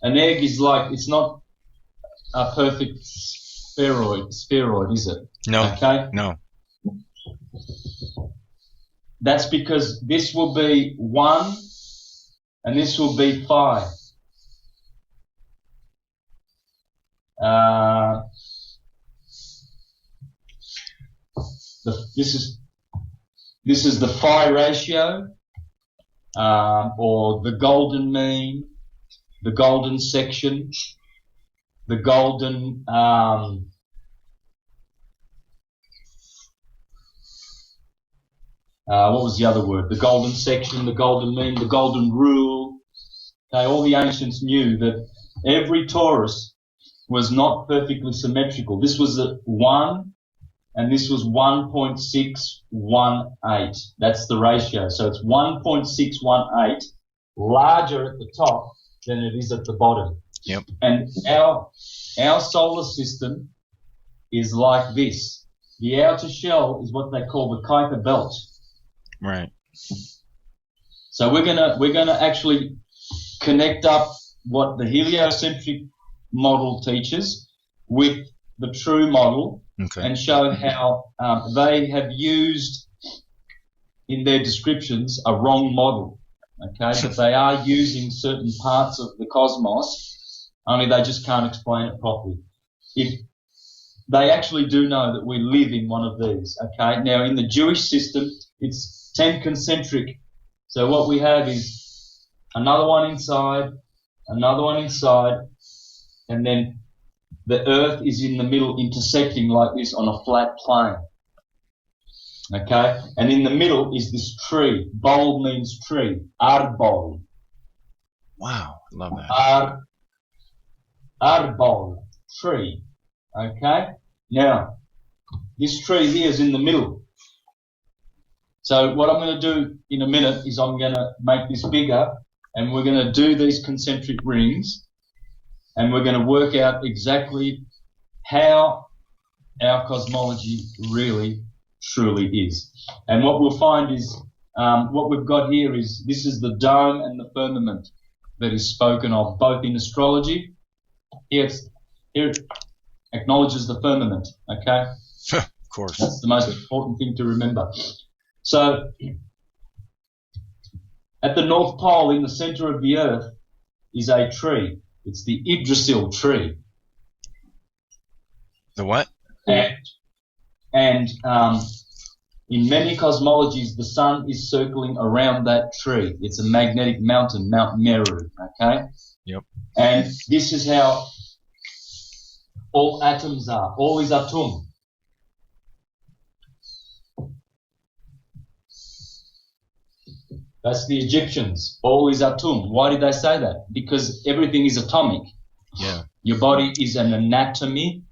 An egg is like, it's not a perfect spheroid, is it? No. Okay. No. That's because this will be 1 and this will be 5. This is the phi ratio, or the golden mean, the golden section, the golden what was the other word? The golden section, the golden mean, the golden rule. Okay, all the ancients knew that every torus was not perfectly symmetrical. This was a 1 and this was 1.618. That's the ratio. So it's 1.618 larger at the top than it is at the bottom. Yep. And our solar system is like this. The outer shell is what they call the Kuiper belt. Right. So we're gonna actually connect up what the heliocentric model teaches with the true model, okay, and show how they have used in their descriptions a wrong model. Okay, but they are using certain parts of the cosmos, only they just can't explain it properly. If they actually do know that we live in one of these. Okay, now in the Jewish system, it's 10 concentric. So what we have is another one inside, and then the Earth is in the middle, intersecting like this on a flat plane. Okay, and in the middle is this tree. Bol means tree. Arbol. Wow, I love that. Arbol, tree. Okay, now this tree here is in the middle. So what I'm going to do in a minute is I'm going to make this bigger, and we're going to do these concentric rings, and we're going to work out exactly how our cosmology really, truly is. And what we'll find is, what we've got here is, this is the dome and the firmament that is spoken of, both in astrology. Here it acknowledges the firmament, okay? Of course. That's the most important thing to remember. So, at the North Pole, in the center of the Earth, is a tree. It's the Yggdrasil tree. The what? And in many cosmologies, the sun is circling around that tree. It's a magnetic mountain, Mount Meru, okay? Yep. And this is how all atoms are. All is atom. That's the Egyptians. All is atom. Why did they say that? Because everything is atomic. Yeah. Your body is an anatomy.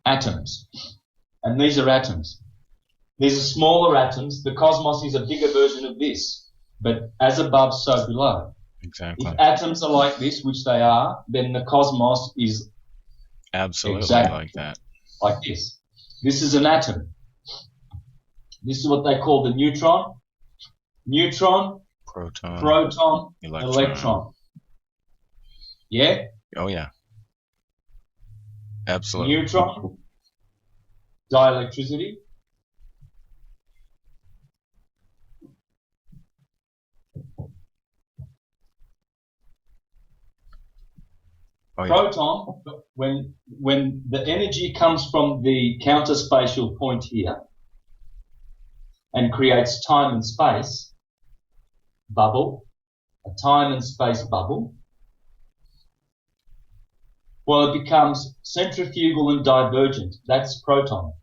Atoms. And these are atoms. These are smaller atoms. The cosmos is a bigger version of this. But as above, so below. Exactly. If atoms are like this, which they are, then the cosmos is absolutely exactly like that. Like this. This is an atom. This is what they call the neutron. Neutron, proton, electron. Yeah? Oh, yeah. Absolutely. Neutron, dielectricity. Oh, yeah. Proton, when the energy comes from the counterspatial point here and creates time and space, bubble, a time and space bubble, well, it becomes centrifugal and divergent. That's proton.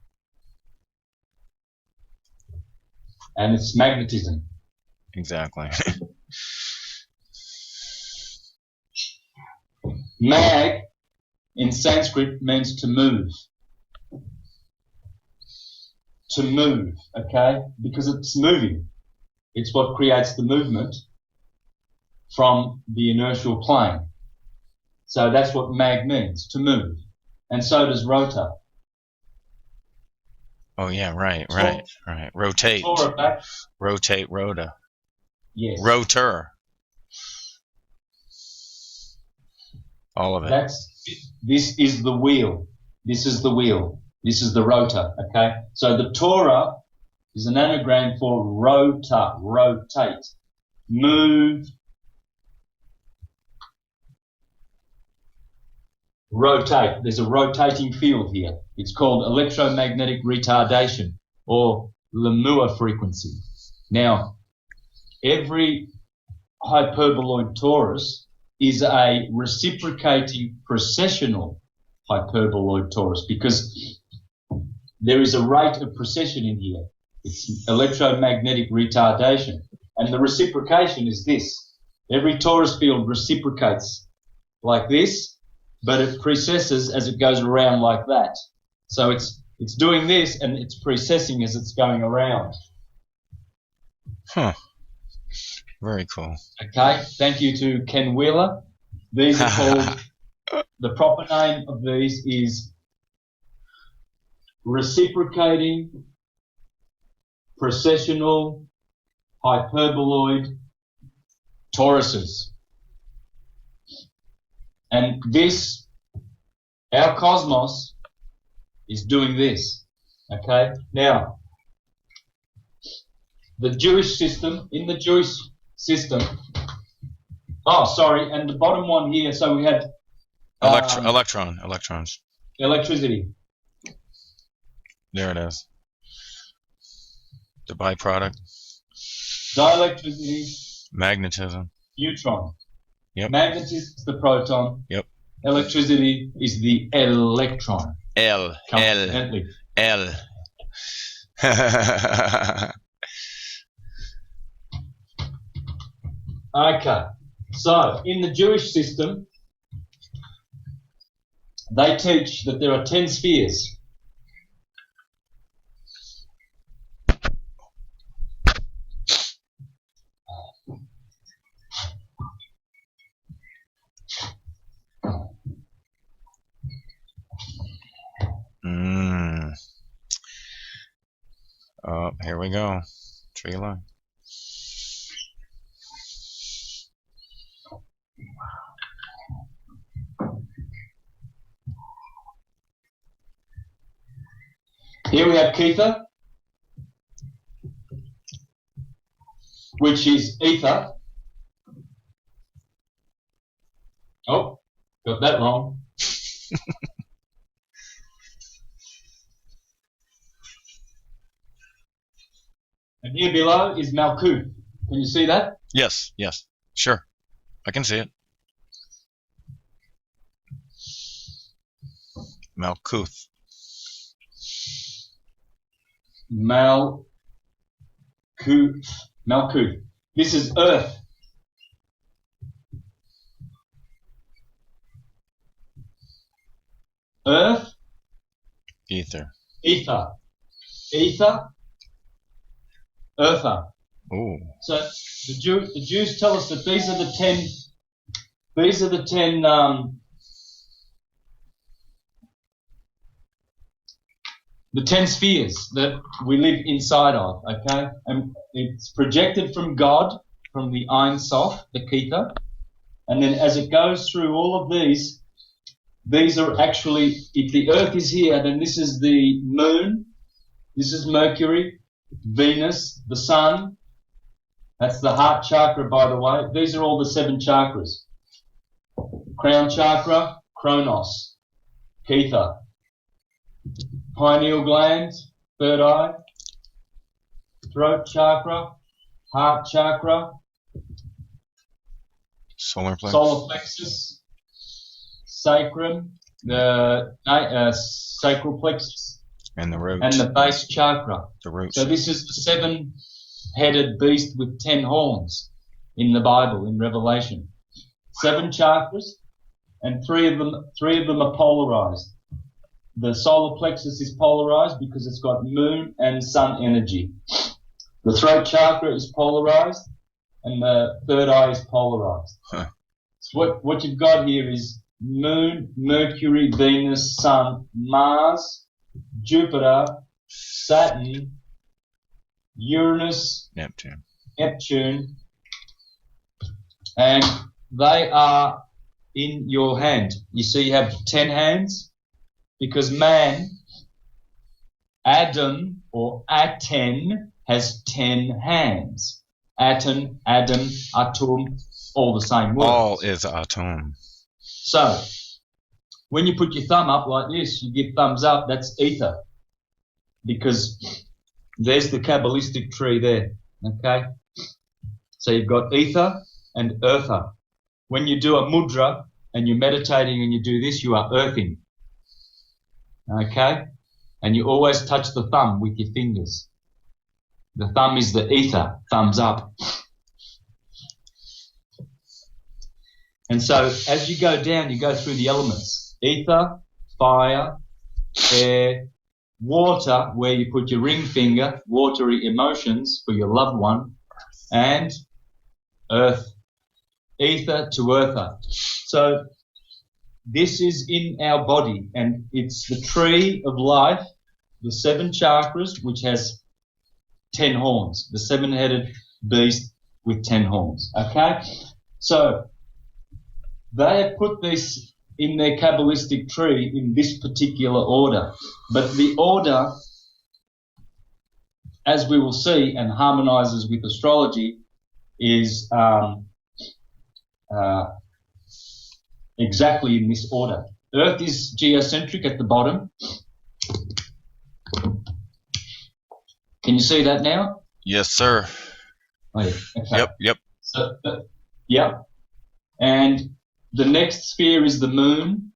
And it's magnetism. Exactly. Mag in Sanskrit means to move. To move, okay? Because it's moving. It's what creates the movement from the inertial plane. So that's what mag means, to move. And so does rotor. Oh, yeah, right. Rotate. Rotate, rota. Yes. Rotor. All of it. This is the wheel. This is the wheel. This is the rotor. Okay. So the Torah is an anagram for rotor, rotate, move, rotate. There's a rotating field here. It's called electromagnetic retardation or Lemua frequency. Now, every hyperboloid torus is a reciprocating precessional hyperboloid torus because there is a rate of precession in here. It's electromagnetic retardation. And the reciprocation is this. Every torus field reciprocates like this, but it precesses as it goes around like that. So it's doing this and it's precessing as it's going around. Huh. Very cool. Okay, thank you to Ken Wheeler. These are called, the proper name of these is reciprocating precessional hyperboloid toruses. And this, our cosmos, is doing this. Okay? Now, the Jewish system, in the Jewish system, and the bottom one here, so we had electrons. Electricity. There it is. The byproduct. Dielectricity. Magnetism. Neutron. Yep. Magnetism is the proton. Yep. Electricity is the electron. L. Okay. So, in the Jewish system, they teach that there are 10 spheres. Oh, here we go. Tree line. Here we have Kether, which is ether. Oh, got that wrong. And here below is Malkuth. Can you see that? Yes, sure. I can see it. Malkuth. Malkuth. This is Earth. Earth. Ether. Ether. Earther. Ooh. So the Jews tell us that these are the 10 spheres that we live inside of, okay? And it's projected from God, from the Ein Sof, the Kether, and then as it goes through all of these are actually, if the Earth is here, then this is the Moon, this is Mercury, Venus, the Sun, that's the heart chakra, by the way. These are all the 7 chakras. Crown chakra, Kronos, Kether. Pineal gland, third eye, throat chakra, heart chakra, solar plexus, sacrum, the sacral plexus, and the root, and the base chakra. The root. So this is the 7-headed beast with 10 horns in the Bible, in Revelation. 7 chakras, and three of them are polarized. The solar plexus is polarized because it's got moon and sun energy. The throat chakra is polarized, and the third eye is polarized. Huh. So what you've got here is Moon, Mercury, Venus, Sun, Mars, Jupiter, Saturn, Uranus, Neptune, and they are in your hand. You see you have 10 hands because man, Adam or Aten, has 10 hands. Aten, Adam, Atum, all the same word. All is atom. So, when you put your thumb up like this, you give thumbs up, that's ether. Because there's the Kabbalistic tree there, okay? So you've got ether and earther. When you do a mudra and you're meditating and you do this, you are earthing, okay? And you always touch the thumb with your fingers. The thumb is the ether, thumbs up. And so as you go down, you go through the elements. Ether, fire, air, water, where you put your ring finger, watery emotions for your loved one, and earth, ether to earther. So this is in our body, and it's the tree of life, the 7 chakras, which has 10 horns, the 7-headed beast with 10 horns. Okay? So they have put this in their Kabbalistic tree in this particular order. But the order, as we will see, and harmonizes with astrology, is exactly in this order. Earth is geocentric at the bottom. Can you see that now? Yes, sir. Oh, yeah. Okay. Yep. So, yep. And the next sphere is the moon,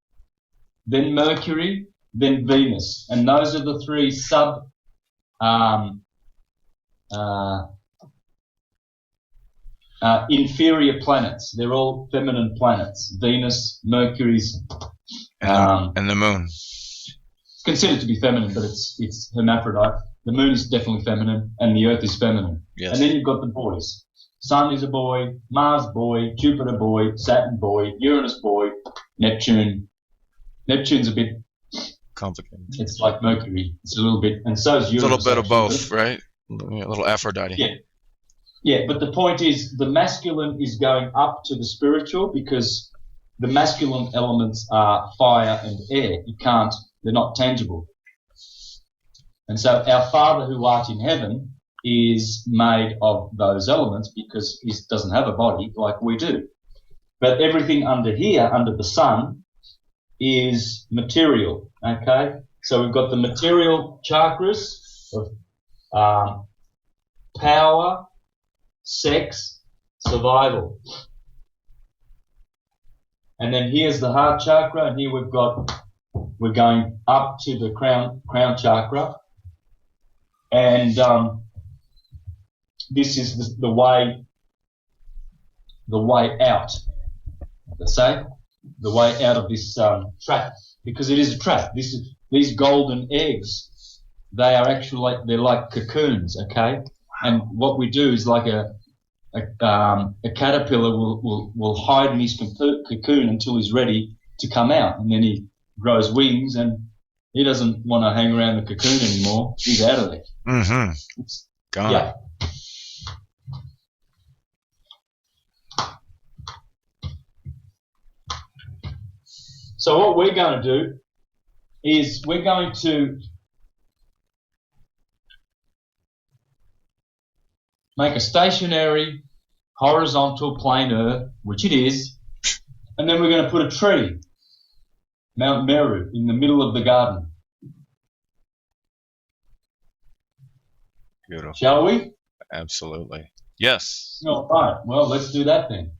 then Mercury, then Venus. And those are the 3 inferior planets. They're all feminine planets. Venus, Mercury's, And the moon. it's considered to be feminine, but it's hermaphrodite. The moon is definitely feminine, and the earth is feminine. Yes. And then you've got the boys. Sun is a boy, Mars boy, Jupiter boy, Saturn boy, Uranus boy, Neptune. Neptune's a bit Complicated. It's like Mercury. It's a little bit, and so is It's a Uranus. little bit of actually, both, right? A little Aphrodite. Yeah. Yeah, but the point is the masculine is going up to the spiritual because the masculine elements are fire and air. They're not tangible. And so our Father who art in heaven is made of those elements because he doesn't have a body like we do. But everything under here, under the sun, is material, okay? So we've got the material chakras of power, sex, survival. And then here's the heart chakra, and here we're going up to the crown chakra. And this is the way out, let's say, the way out of this trap, because it is a trap. These golden eggs, they're like cocoons, okay? And what we do is like a caterpillar will hide in his cocoon until he's ready to come out, and then he grows wings and he doesn't want to hang around the cocoon anymore. He's out of there. Mm-hmm. Gone. Yeah. So what we're going to do is we're going to make a stationary horizontal plane Earth, which it is, and then we're going to put a tree, Mount Meru, in the middle of the garden. Beautiful. Shall we? Absolutely. Yes. All right. Well, let's do that then.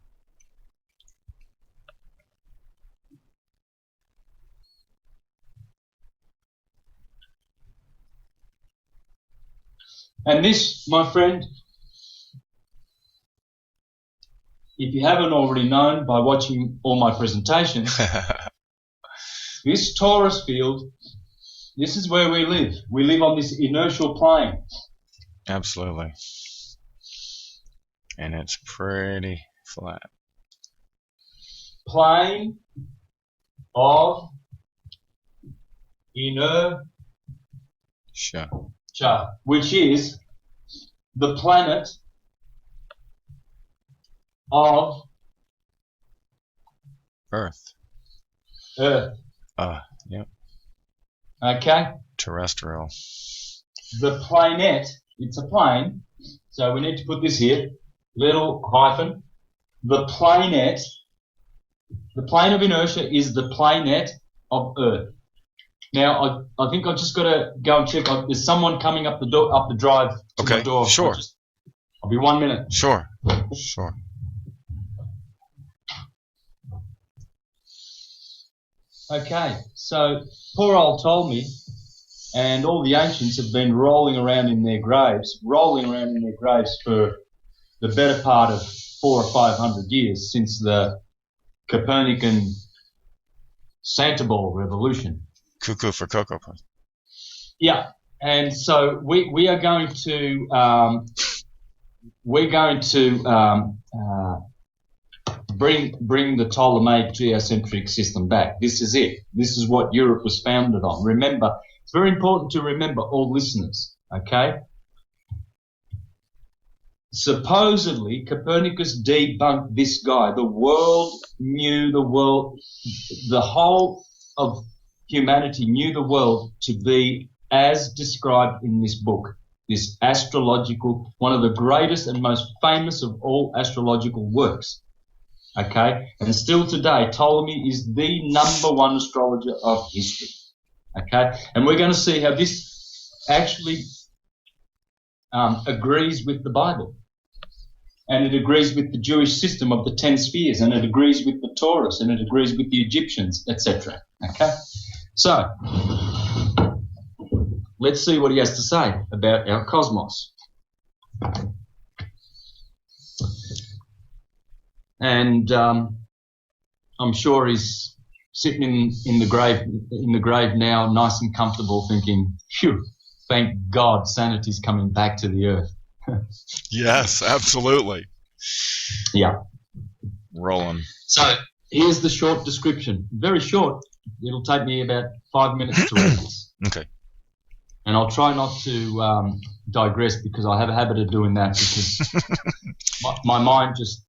And this, my friend, if you haven't already known by watching all my presentations, this torus field, this is where we live. We live on this inertial plane. Absolutely. And it's pretty flat. Plane of inertia, Sure. which is the planet of Earth. Earth. Yep. Okay? Terrestrial. The planet, it's a plane, so we need to put this here, little hyphen. The planet, the plane of inertia is the planet of Earth. Now, I think I've just got to go and check. There's someone coming up the door, up the drive to my door. Sure. I'll be 1 minute. Sure. Okay, so poor old Ptolemy and all the ancients have been rolling around in their graves for the better part of 400 or 500 years since the Copernican Santa Ball revolution. Cuckoo for Cocoa Puffs. Yeah, and so we are going to bring the Ptolemaic geocentric system back. This is it. This is what Europe was founded on. Remember, it's very important to remember, all listeners, okay? Supposedly, Copernicus debunked this guy. The world knew the whole of humanity knew the world to be as described in this book, this astrological, one of the greatest and most famous of all astrological works. Okay? And still today, Ptolemy is the #1 astrologer of history. Okay? And we're going to see how this actually agrees with the Bible. And it agrees with the Jewish system of the 10 spheres, and it agrees with the Taurus, and it agrees with the Egyptians, etc. Okay? So, let's see what he has to say about our cosmos. And I'm sure he's sitting in the grave now, nice and comfortable, thinking, phew, thank God sanity's coming back to the earth. Yes, absolutely. Yeah. Rolling. So here's the short description. Very short. It'll take me about 5 minutes to read this. Okay. And I'll try not to digress, because I have a habit of doing that, because my mind just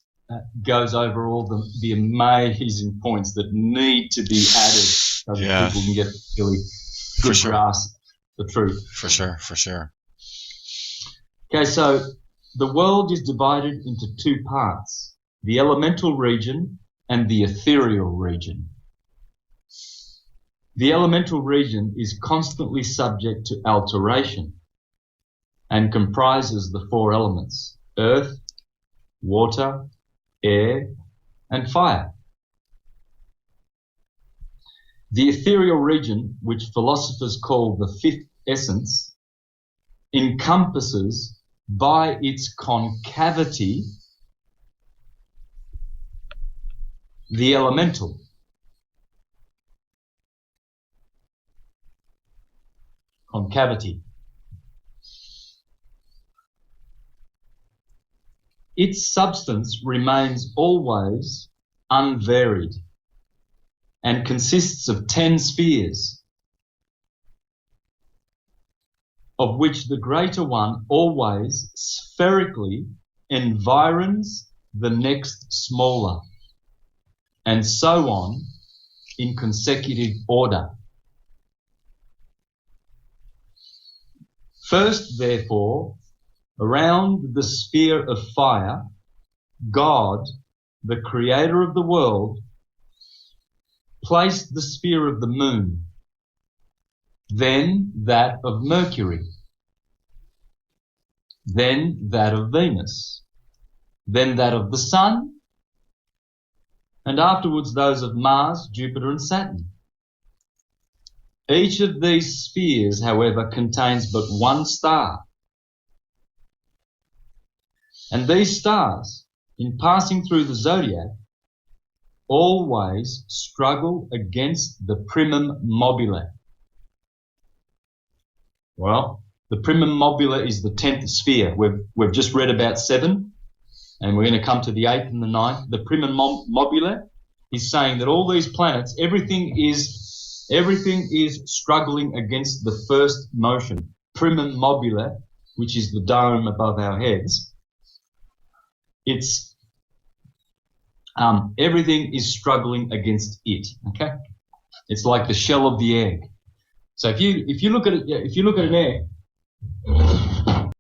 goes over all the amazing points that need to be added so that people can get really good grasp the truth. For sure. Okay, so the world is divided into two parts, the elemental region and the ethereal region. The elemental region is constantly subject to alteration and comprises the 4 elements: earth, water, air, and fire. The ethereal region, which philosophers call the 5th essence, encompasses by its concavity the elemental. Concavity. Its substance remains always unvaried and consists of 10 spheres, of which the greater one always spherically environs the next smaller, and so on in consecutive order. First, therefore, around the sphere of fire, God, the creator of the world, placed the sphere of the moon, then that of Mercury, then that of Venus, then that of the Sun, and afterwards those of Mars, Jupiter, and Saturn. Each of these spheres, however, contains but one star. And these stars, in passing through the zodiac, always struggle against the primum mobile. Well, the primum mobile is the 10th sphere. We've just read about 7, and we're going to come to the 8th and the 9th. The primum mobile is saying that all these planets, everything is struggling against the first motion. Primum mobile, which is the dome above our heads, it's everything is struggling against it. Okay, it's like the shell of the egg. So if you look at it, if you look at an egg,